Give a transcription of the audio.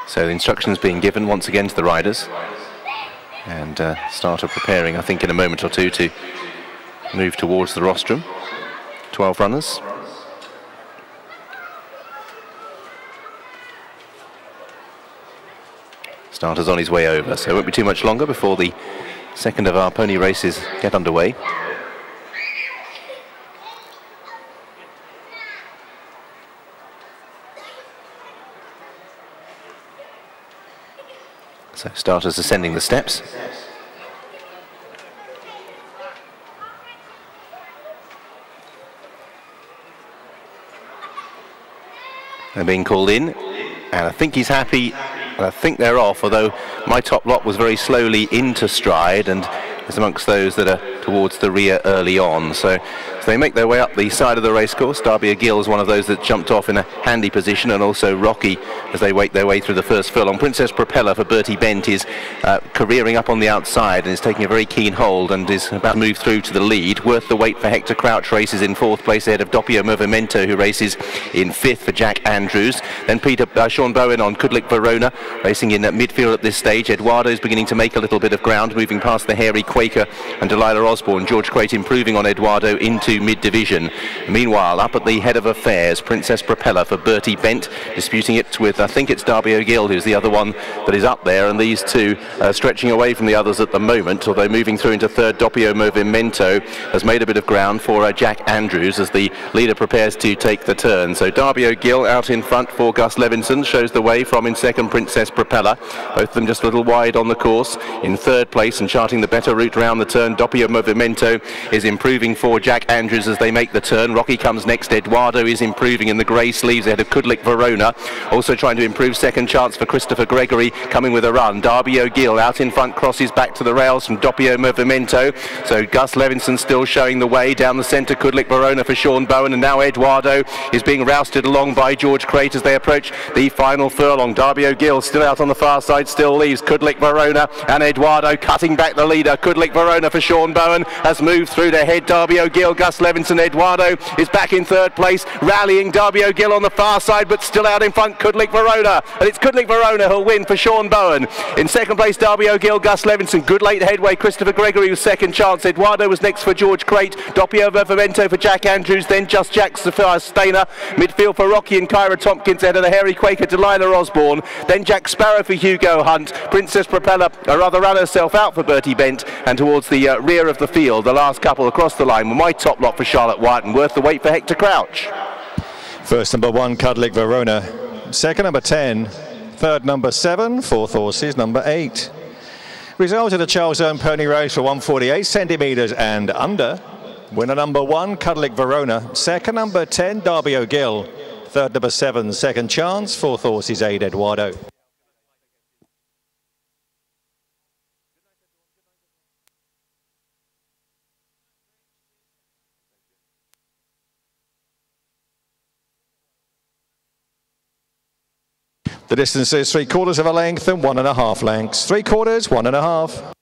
So the instructions being given once again to the riders, and starter preparing, I think, in a moment or two to move towards the rostrum. 12 runners. Starter's on his way over, so it won't be too much longer before the second of our pony races get underway. So starters ascending the steps. They're being called in, and I think he's happy, and I think they're off, although my top lot was very slowly into stride and is amongst those that are towards the rear early on. So they make their way up the side of the racecourse. Derby O'Gill is one of those that jumped off in a handy position, and also Rocky as they wait their way through the first furlong. Princess Propeller for Bertie Bent is careering up on the outside and is taking a very keen hold and is about to move through to the lead. Worth the Wait for Hector Crouch races in fourth place ahead of Doppio Movimento, who races in fifth for Jack Andrews. Then Sean Bowen on Kudlik Verona racing in midfield at this stage. Eduardo's beginning to make a little bit of ground, moving past the hairy Quaker and Delilah Osborne. George Crate improving on Eduardo into mid-division. Meanwhile, up at the head of affairs, Princess Propeller for Bertie Bent, disputing it with, I think it's Derby O'Gill, who's the other one that is up there, and these two stretching away from the others at the moment, although moving through into third. Doppio Movimento has made a bit of ground for Jack Andrews as the leader prepares to take the turn. So Derby O'Gill out in front for Gus Levinson, shows the way from in second Princess Propeller, both of them just a little wide on the course. In third place and charting the better route round the turn, Doppio Movimento is improving for Jack Andrews as they make the turn. Rocky comes next. Eduardo is improving in the grey sleeves ahead of Kudlik Verona, also trying to improve. Second chance for Christopher Gregory coming with a run. Derby O'Gill out in front, crosses back to the rails from Doppio Movimento. So Gus Levinson still showing the way down the centre. Kudlik Verona for Sean Bowen, and now Eduardo is being rousted along by George Crate as they approach the final furlong. Derby O'Gill still out on the far side, still leaves Kudlik Verona, and Eduardo cutting back the leader. Kudlik Verona for Sean Bowen has moved through to head Derby O'Gill. Gus Levinson. Eduardo is back in third place, rallying Derby O'Gill on the far side, but still out in front Kudlik Verona, and it's Kudlik Verona who'll win for Sean Bowen. In second place Derby O'Gill, Gus Levinson. Good late headway. Christopher Gregory was second chance. Eduardo was next for George Crate. Doppio Movimento for Jack Andrews, then Just Jack Stainer. Midfield for Rocky and Kyra Tompkins ahead of the hairy Quaker Delilah Osborne. Then Jack Sparrow for Hugo Hunt. Princess Propeller rather ran herself out for Bertie Bent, and towards the rear of the field, the last couple across the line were my top lot for Charlotte White and Worth the Wait for Hector Crouch. First number 1, Kudlik Verona. Second number 10. Third number 7. Fourth horses number 8. Result of the Charles Owen Pony Race for 148 centimetres and under. Winner number 1, Kudlik Verona. Second number 10, Derby O'Gill. Third number 7, Second Chance. Fourth horses 8, Eduardo. The distance is 3/4 of a length and 1.5 lengths. 3/4, 1.5.